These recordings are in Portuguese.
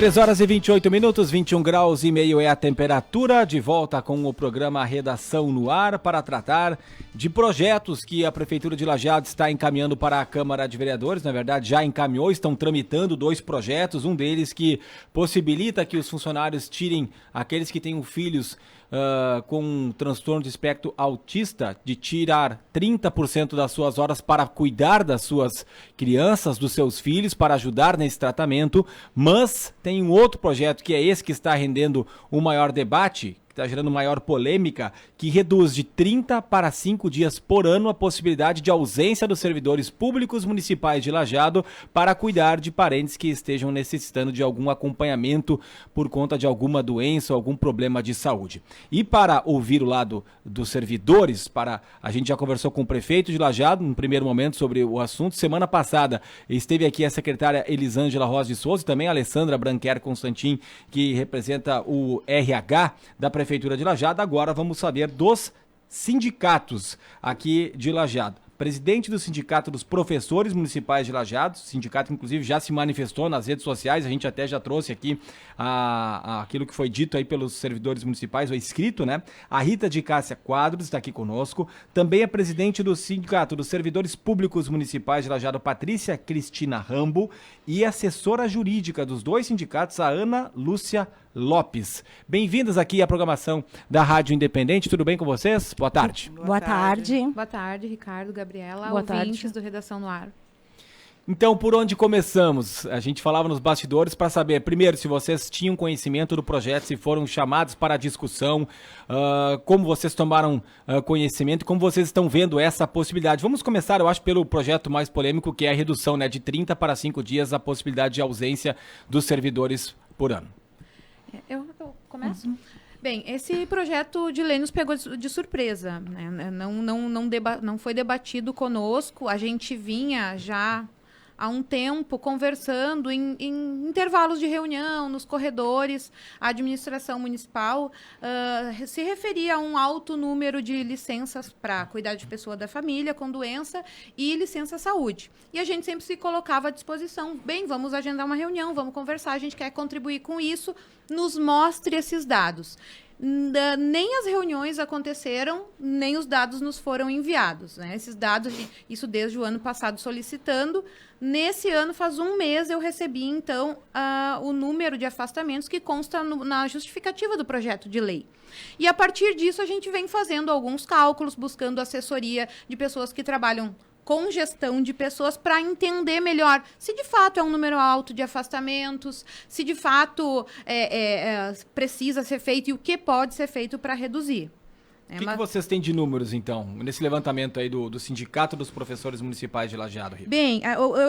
3 horas e 28 minutos, 21 graus e meio é a temperatura. De volta com o programa Redação no Ar para tratar de projetos que a Prefeitura de Lajeado está encaminhando para a Câmara de Vereadores. Na verdade, já encaminhou, estão tramitando 2 projetos. Um deles que possibilita que os funcionários tirem aqueles que tenham filhos com transtorno de espectro autista, de tirar 30% das suas horas para cuidar das suas crianças, dos seus filhos, para ajudar nesse tratamento. Mas tem um outro projeto que é esse que está rendendo o maior debate, que está gerando maior polêmica, que reduz de 30 para 5 dias por ano a possibilidade de ausência dos servidores públicos municipais de Lajeado para cuidar de parentes que estejam necessitando de algum acompanhamento por conta de alguma doença ou algum problema de saúde. E para ouvir o lado dos servidores, a gente já conversou com o prefeito de Lajeado, no primeiro momento, sobre o assunto. Semana passada esteve aqui a secretária Elisângela Rosa de Souza e também a Alessandra Branquer Constantin, que representa o RH da Prefeitura de Lajeado. Agora vamos saber dos sindicatos aqui de Lajeado. Presidente do Sindicato dos Professores Municipais de Lajeado, o sindicato inclusive já se manifestou nas redes sociais, a gente até já trouxe aqui aquilo que foi dito aí pelos servidores municipais, o escrito, né? A Rita de Cássia Quadros está aqui conosco, também a presidente do Sindicato dos Servidores Públicos Municipais de Lajeado, Patrícia Cristina Rambo, e a assessora jurídica dos 2 sindicatos, a Ana Lúcia Lopes. Bem-vindas aqui à programação da Rádio Independente. Tudo bem com vocês? Boa tarde. Boa tarde. Boa tarde, Ricardo, Gabriela, Boa ouvintes tarde. do Redação no Ar. Então, por onde começamos? A gente falava nos bastidores para saber, primeiro, se vocês tinham conhecimento do projeto, se foram chamados para a discussão, como vocês tomaram conhecimento e como vocês estão vendo essa possibilidade. Vamos começar, eu acho, pelo projeto mais polêmico, que é a redução, né, de 30 para 5 dias a possibilidade de ausência dos servidores por ano. Eu começo? Bem, esse projeto de lei nos pegou de surpresa, né? Não foi debatido conosco, a gente vinha já há um tempo conversando em intervalos de reunião, nos corredores. A administração municipal se referia a um alto número de licenças para cuidar de pessoa da família com doença e licença saúde. E a gente sempre se colocava à disposição. Bem, vamos agendar uma reunião, vamos conversar, a gente quer contribuir com isso, nos mostre esses dados. Nem as reuniões aconteceram, nem os dados nos foram enviados, né? Esses dados, isso desde o ano passado solicitando. Nesse ano, faz um mês, eu recebi, então, o número de afastamentos que consta na justificativa do projeto de lei. E, a partir disso, a gente vem fazendo alguns cálculos, buscando assessoria de pessoas que trabalham com gestão de pessoas para entender melhor se de fato é um número alto de afastamentos, se de fato precisa ser feito e o que pode ser feito para reduzir. O que vocês têm de números, então, nesse levantamento aí do Sindicato dos Professores Municipais de Lajeado, Rita? Bem,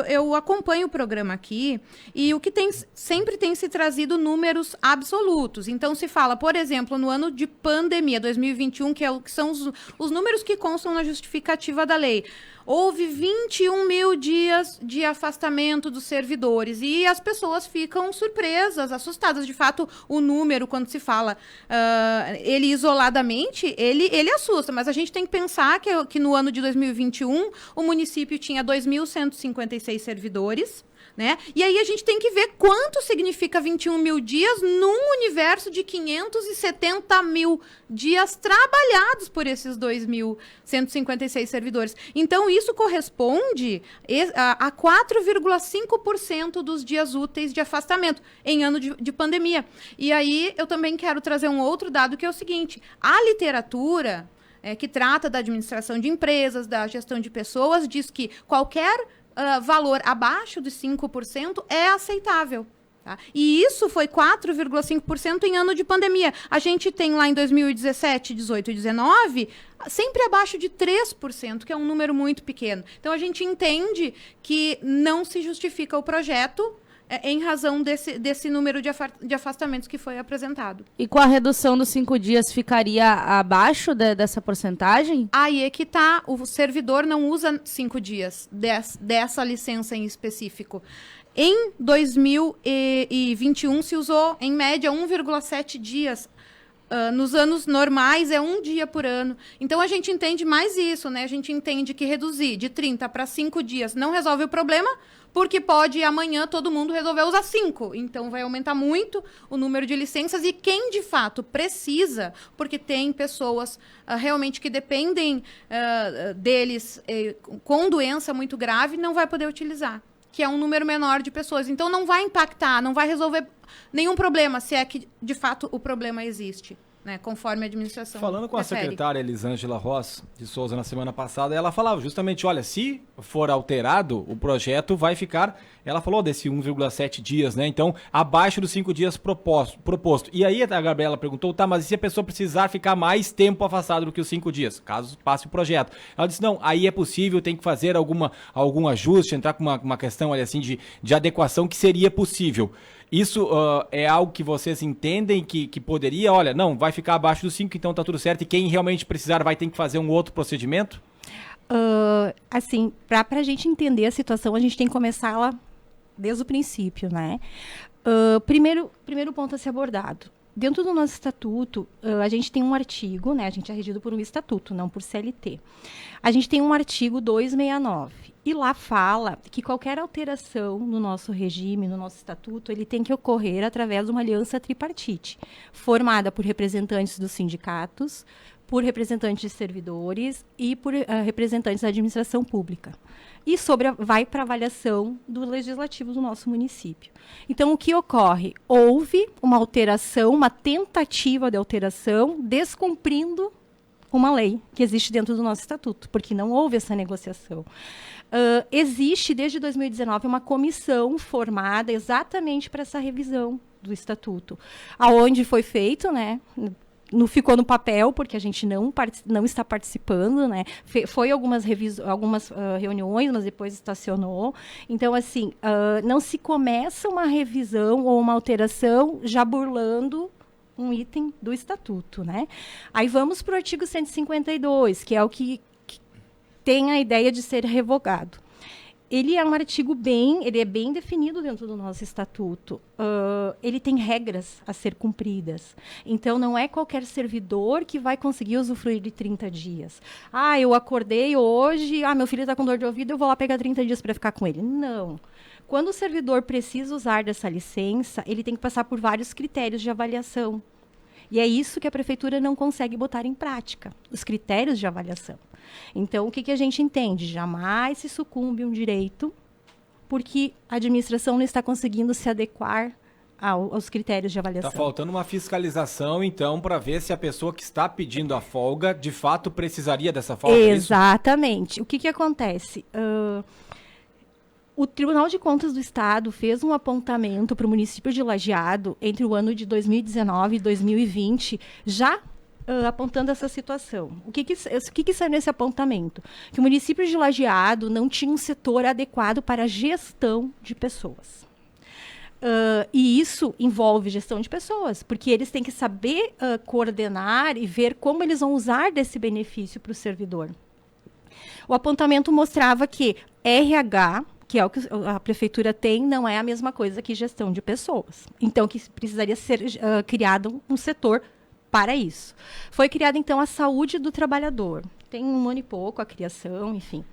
eu acompanho o programa aqui e o que sempre tem se trazido números absolutos. Então, se fala, por exemplo, no ano de pandemia, 2021, que são os números que constam na justificativa da lei. Houve 21 mil dias de afastamento dos servidores e as pessoas ficam surpresas, assustadas. De fato, o número, quando se fala ele isoladamente, ele assusta. Mas a gente tem que pensar que no ano de 2021, o município tinha 2.156 servidores, né? E aí a gente tem que ver quanto significa 21 mil dias num universo de 570 mil dias trabalhados por esses 2.156 servidores. Então, isso corresponde a 4,5% dos dias úteis de afastamento em ano de pandemia. E aí eu também quero trazer um outro dado, que é o seguinte: a literatura que trata da administração de empresas, da gestão de pessoas, diz que qualquer valor abaixo de 5% é aceitável. Tá? E isso foi 4,5% em ano de pandemia. A gente tem lá em 2017, 18 e 19, sempre abaixo de 3%, que é um número muito pequeno. Então, a gente entende que não se justifica o projeto em razão desse número de afastamentos que foi apresentado. E com a redução dos 5 dias, ficaria abaixo dessa porcentagem? Aí é que tá, o servidor não usa 5 dias dessa licença em específico. Em 2021 se usou, em média, 1,7 dias. Nos anos normais é 1 dia por ano. Então, a gente entende mais isso, né? A gente entende que reduzir de 30 para 5 dias não resolve o problema, porque pode amanhã todo mundo resolver usar 5. Então vai aumentar muito o número de licenças e quem de fato precisa, porque tem pessoas realmente que dependem deles com doença muito grave, não vai poder utilizar, que é um número menor de pessoas. Então não vai impactar, não vai resolver nenhum problema, se é que de fato o problema existe. Né, conforme a administração. Falando com a secretária Elisângela Ross de Souza na semana passada, ela falava justamente, olha, se for alterado, o projeto vai ficar, ela falou desse 1,7 dias, né? Então, abaixo dos 5 dias proposto. E aí a Gabriela perguntou, tá, mas e se a pessoa precisar ficar mais tempo afastada do que os 5 dias, caso passe o projeto? Ela disse, não, aí é possível, tem que fazer algum ajuste, entrar com uma questão, olha, assim, de adequação que seria possível. Isso é algo que vocês entendem que poderia, olha, não, vai ficar abaixo dos 5, então tá tudo certo, e quem realmente precisar vai ter que fazer um outro procedimento? Assim, para a gente entender a situação, a gente tem que começar lá desde o princípio, né? Primeiro ponto a ser abordado. Dentro do nosso estatuto, a gente tem um artigo, né? A gente é regido por um estatuto, não por CLT. A gente tem um artigo 269. E lá fala que qualquer alteração no nosso regime, no nosso estatuto, ele tem que ocorrer através de uma aliança tripartite, formada por representantes dos sindicatos, por representantes de servidores e por representantes da administração pública. E vai para avaliação do legislativo do nosso município. Então, o que ocorre? Houve uma alteração, uma tentativa de alteração, descumprindo uma lei que existe dentro do nosso estatuto, porque não houve essa negociação. Existe, desde 2019, uma comissão formada exatamente para essa revisão do estatuto, aonde foi feito, né? Não ficou no papel, porque a gente não está participando, né? Foi algumas reuniões, mas depois estacionou. Então, assim, não se começa uma revisão ou uma alteração já burlando um item do estatuto, né? Aí vamos para o artigo 152, que é o que tem a ideia de ser revogado. Ele é um artigo ele é bem definido dentro do nosso estatuto. Ele tem regras a ser cumpridas. Então, não é qualquer servidor que vai conseguir usufruir de 30 dias. Eu acordei hoje, meu filho está com dor de ouvido, eu vou lá pegar 30 dias para ficar com ele. Não. Quando o servidor precisa usar dessa licença, ele tem que passar por vários critérios de avaliação. E é isso que a prefeitura não consegue botar em prática, os critérios de avaliação. Então, o que a gente entende? Jamais se sucumbe um direito, porque a administração não está conseguindo se adequar aos critérios de avaliação. Está faltando uma fiscalização, então, para ver se a pessoa que está pedindo a folga, de fato, precisaria dessa folga. Exatamente. O que acontece? O Tribunal de Contas do Estado fez um apontamento para o município de Lajeado entre o ano de 2019 e 2020, já apontando essa situação. O que saiu nesse apontamento? Que o município de Lajeado não tinha um setor adequado para a gestão de pessoas. E isso envolve gestão de pessoas, porque eles têm que saber coordenar e ver como eles vão usar desse benefício para o servidor. O apontamento mostrava que RH, que é o que a prefeitura tem, não é a mesma coisa que gestão de pessoas. Então, que precisaria ser criado um setor para isso. Foi criada, então, a saúde do trabalhador. Tem um ano e pouco a criação, enfim.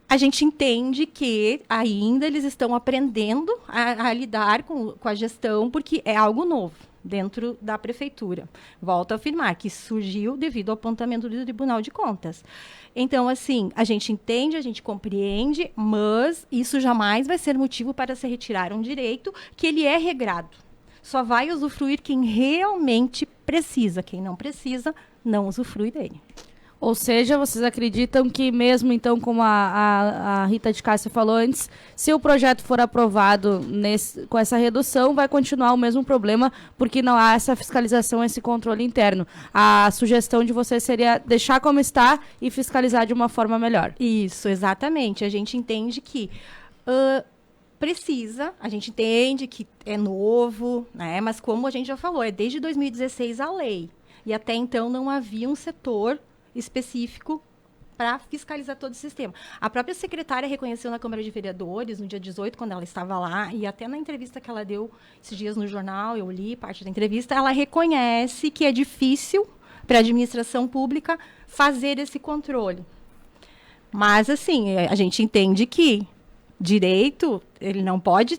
A gente entende que ainda eles estão aprendendo a lidar com a gestão, porque é algo novo dentro da prefeitura. Volto a afirmar que surgiu devido ao apontamento do Tribunal de Contas. Então, assim, a gente entende, a gente compreende, mas isso jamais vai ser motivo para se retirar um direito que ele é regrado. Só vai usufruir quem realmente precisa. Quem não precisa, não usufrui dele. Ou seja, vocês acreditam que mesmo, então, como a Rita de Cássia falou antes, se o projeto for aprovado com essa redução, vai continuar o mesmo problema, porque não há essa fiscalização, esse controle interno. A sugestão de vocês seria deixar como está e fiscalizar de uma forma melhor. Isso, exatamente. A gente entende que a gente entende que é novo, né? Mas como a gente já falou, é desde 2016 a lei. E até então não havia um setor específico para fiscalizar todo o sistema. A própria secretária reconheceu na Câmara de Vereadores, no dia 18, quando ela estava lá, e até na entrevista que ela deu esses dias no jornal, eu li parte da entrevista, ela reconhece que é difícil para a administração pública fazer esse controle. Mas, assim, a gente entende que Direito, ele não pode,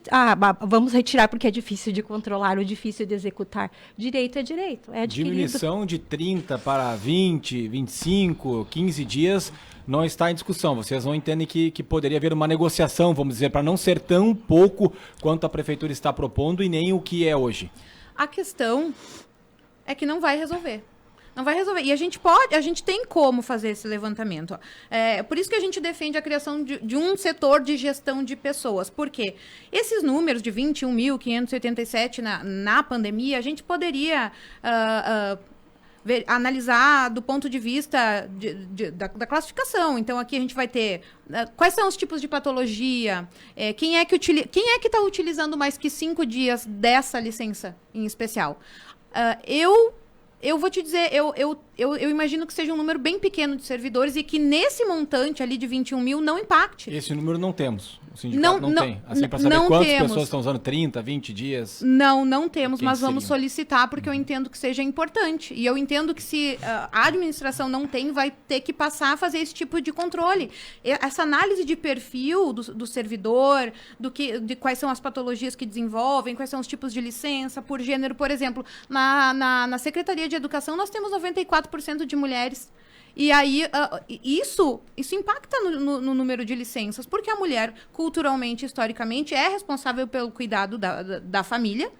vamos retirar porque é difícil de controlar ou difícil de executar. Direito é direito, é adquirido. Diminuição de 30 para 20, 25, 15 dias não está em discussão. Vocês não entendem que poderia haver uma negociação, vamos dizer, para não ser tão pouco quanto a prefeitura está propondo e nem o que é hoje? A questão é que não vai resolver. Não vai resolver. E a gente tem como fazer esse levantamento. Por isso que a gente defende a criação de um setor de gestão de pessoas. Por quê? Esses números de 21.587 na pandemia, a gente poderia analisar do ponto de vista da classificação. Então, aqui a gente vai ter quais são os tipos de patologia, quem é que está utilizando mais que 5 dias dessa licença em especial. Eu vou te dizer, eu imagino que seja um número bem pequeno de servidores e que nesse montante ali de 21 mil não impacte. Esse número não temos. O sindicato não tem. Assim, para saber quantas pessoas estão usando 30, 20 dias. Não temos, mas vamos solicitar porque eu entendo que seja importante. E eu entendo que se a administração não tem, vai ter que passar a fazer esse tipo de controle. Essa análise de perfil do servidor, de quais são as patologias que desenvolvem, quais são os tipos de licença por gênero. Por exemplo, na Secretaria de Educação, nós temos 94% de mulheres. E aí, isso impacta no número de licenças, porque a mulher, culturalmente, historicamente, é responsável pelo cuidado da família.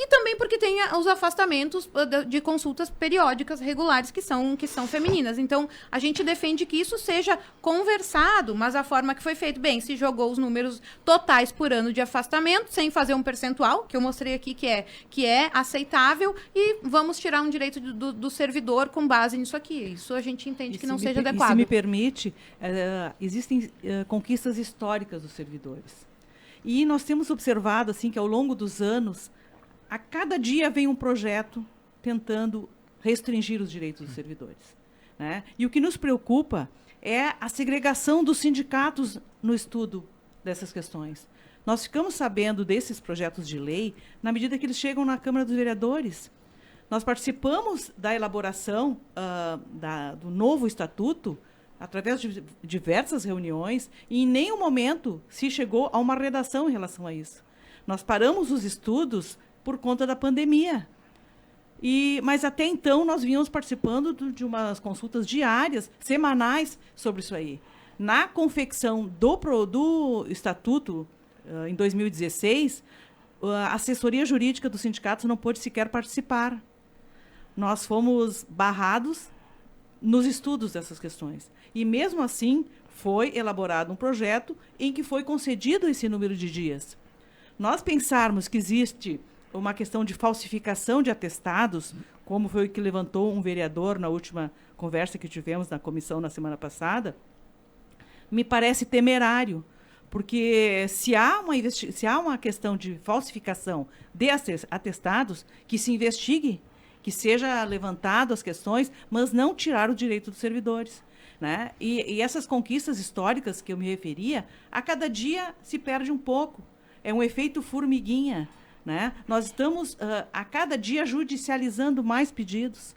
E também porque tem os afastamentos de consultas periódicas regulares que são femininas. Então, a gente defende que isso seja conversado, mas a forma que foi feito, se jogou os números totais por ano de afastamento, sem fazer um percentual, que eu mostrei aqui que é aceitável, e vamos tirar um direito do servidor com base nisso aqui. Isso a gente entende que não seja adequado. Se me permite, existem conquistas históricas dos servidores. E nós temos observado assim, que ao longo dos anos, a cada dia vem um projeto tentando restringir os direitos dos servidores, né? E o que nos preocupa é a segregação dos sindicatos no estudo dessas questões. Nós ficamos sabendo desses projetos de lei na medida que eles chegam na Câmara dos Vereadores. Nós participamos da elaboração do novo estatuto através de diversas reuniões e em nenhum momento se chegou a uma redação em relação a isso. Nós paramos os estudos por conta da pandemia. Mas até então nós vínhamos participando de umas consultas diárias, semanais, sobre isso aí. Na confecção do estatuto, em 2016, a assessoria jurídica dos sindicatos não pôde sequer participar. Nós fomos barrados nos estudos dessas questões. E mesmo assim, foi elaborado um projeto em que foi concedido esse número de dias. Nós pensarmos que existe uma questão de falsificação de atestados, como foi o que levantou um vereador na última conversa que tivemos na comissão na semana passada, me parece temerário, porque se há uma questão de falsificação de atestados, que se investigue, que seja levantado as questões, mas não tirar o direito dos servidores, né? E essas conquistas históricas que eu me referia, a cada dia se perde um pouco. É um efeito formiguinha, né? Nós estamos, a cada dia, judicializando mais pedidos.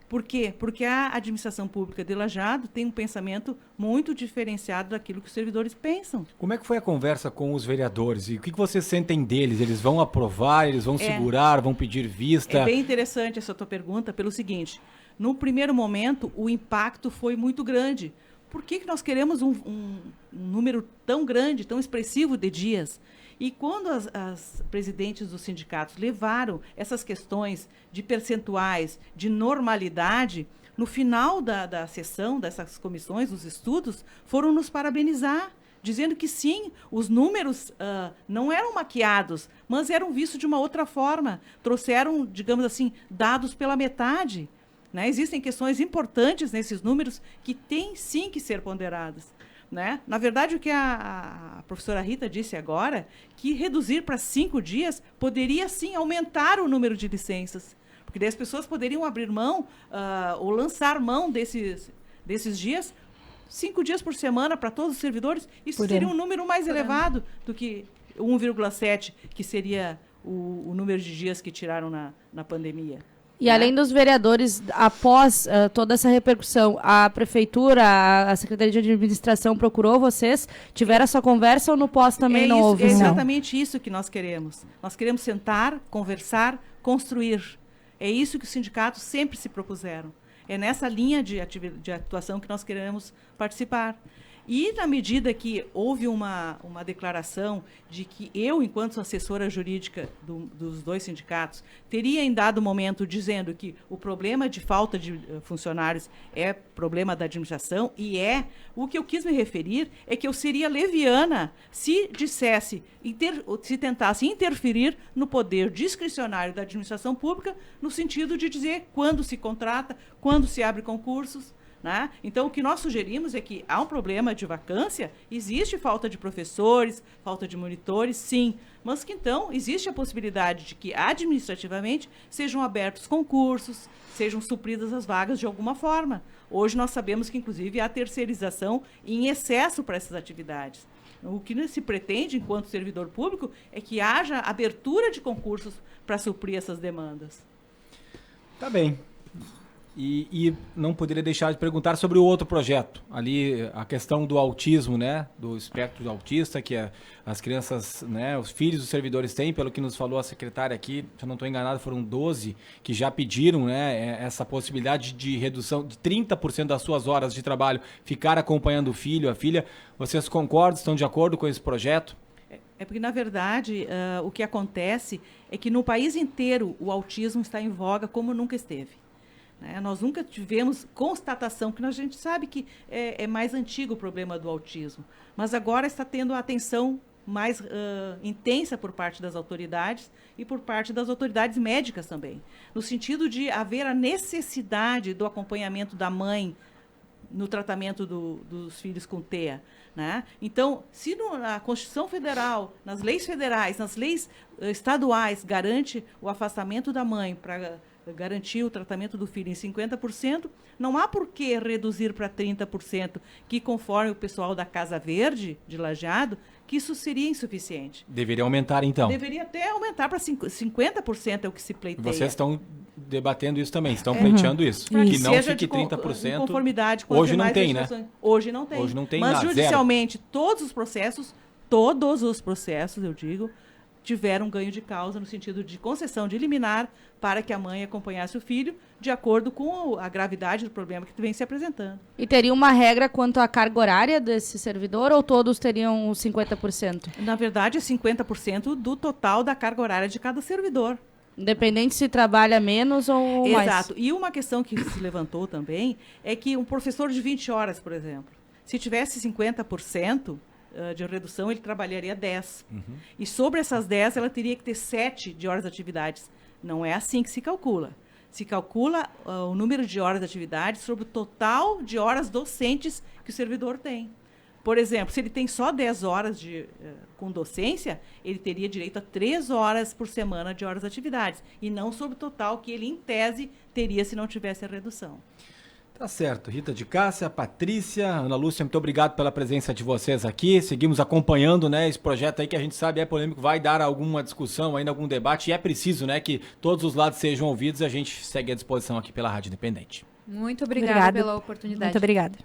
Por quê? Porque a administração pública de Lajeado tem um pensamento muito diferenciado daquilo que os servidores pensam. Como é que foi a conversa com os vereadores? E o que vocês sentem deles? Eles vão aprovar, eles vão segurar, vão pedir vista? É bem interessante essa tua pergunta, pelo seguinte: no primeiro momento, o impacto foi muito grande. Por que nós queremos um número tão grande, tão expressivo de dias? E quando as presidentes dos sindicatos levaram essas questões de percentuais, de normalidade, no final da sessão dessas comissões, dos estudos, foram nos parabenizar, dizendo que sim, os números não eram maquiados, mas eram vistos de uma outra forma. Trouxeram, digamos assim, dados pela metade, né? Existem questões importantes nesses números que têm sim que ser ponderadas. Né? Na verdade, o que a professora Rita disse agora, que reduzir para 5 dias poderia, sim, aumentar o número de licenças. Porque daí as pessoas poderiam abrir mão ou lançar mão desses dias, 5 dias por semana para todos os servidores. Isso seria um número mais elevado do que 1,7, que seria o número de dias que tiraram na pandemia. E além dos vereadores, após toda essa repercussão, a Prefeitura, a Secretaria de Administração procurou vocês? Tiveram essa conversa ou no pós também não houve? É exatamente isso que nós queremos. Nós queremos sentar, conversar, construir. É isso que os sindicatos sempre se propuseram. É nessa linha de atuação que nós queremos participar. E na medida que houve uma declaração de que eu, enquanto assessora jurídica dos dois sindicatos, teria em dado momento dizendo que o problema de falta de funcionários é problema da administração, o que eu quis me referir é que eu seria leviana se dissesse, se tentasse interferir no poder discricionário da administração pública, no sentido de dizer quando se contrata, quando se abre concursos. Né? Então, o que nós sugerimos é que há um problema de vacância, existe falta de professores, falta de monitores, sim, mas que então existe a possibilidade de que administrativamente sejam abertos concursos, sejam supridas as vagas de alguma forma. Hoje nós sabemos que, inclusive, há terceirização em excesso para essas atividades. O que se pretende, enquanto servidor público, é que haja abertura de concursos para suprir essas demandas. Tá bem. E não poderia deixar de perguntar sobre o outro projeto, ali a questão do autismo, né, do espectro autista, que as crianças, né, os filhos dos servidores têm, pelo que nos falou a secretária aqui, se eu não estou enganado, foram 12 que já pediram, né, essa possibilidade de redução de 30% das suas horas de trabalho, ficar acompanhando o filho, a filha. Vocês concordam, estão de acordo com esse projeto? É porque, na verdade, o que acontece é que no país inteiro o autismo está em voga como nunca esteve. Nós nunca tivemos constatação, que a gente sabe que é mais antigo o problema do autismo, mas agora está tendo a atenção mais intensa por parte das autoridades e por parte das autoridades médicas também, no sentido de haver a necessidade do acompanhamento da mãe no tratamento dos filhos com TEA. Né? Então, se na Constituição Federal, nas leis federais, nas leis estaduais, garante o afastamento da mãe para garantir o tratamento do filho em 50%, não há por que reduzir para 30%, que conforme o pessoal da Casa Verde, de Lajeado, que isso seria insuficiente. Deveria aumentar, então. Deveria até aumentar para 50%, é o que se pleiteia. Vocês estão debatendo isso também, estão pleiteando isso. Para que não fique 30%. De conformidade com hoje não tem, né? Hoje não tem. Hoje não tem Mas nada, judicialmente, todos os processos, eu digo, tiveram ganho de causa no sentido de concessão de liminar para que a mãe acompanhasse o filho de acordo com a gravidade do problema que vem se apresentando. E teria uma regra quanto à carga horária desse servidor ou todos teriam 50%? Na verdade, é 50% do total da carga horária de cada servidor. Independente se trabalha menos ou mais. Exato. E uma questão que se levantou também é que um professor de 20 horas, por exemplo, se tivesse 50%, de redução, ele trabalharia 10. E sobre essas 10, ela teria que ter 7 de horas de atividades. Não é assim que se calcula. Se calcula o número de horas de atividades sobre o total de horas docentes que o servidor tem. Por exemplo, se ele tem só 10 horas com docência, ele teria direito a 3 horas por semana de horas de atividades, e não sobre o total que ele, em tese, teria se não tivesse a redução. Tá certo. Rita de Cássia, Patrícia, Ana Lúcia, muito obrigado pela presença de vocês aqui. Seguimos acompanhando, né, esse projeto aí que a gente sabe é polêmico, vai dar alguma discussão, ainda algum debate, e é preciso, né, que todos os lados sejam ouvidos. A gente segue à disposição aqui pela Rádio Independente. Muito obrigada pela oportunidade. Muito obrigada.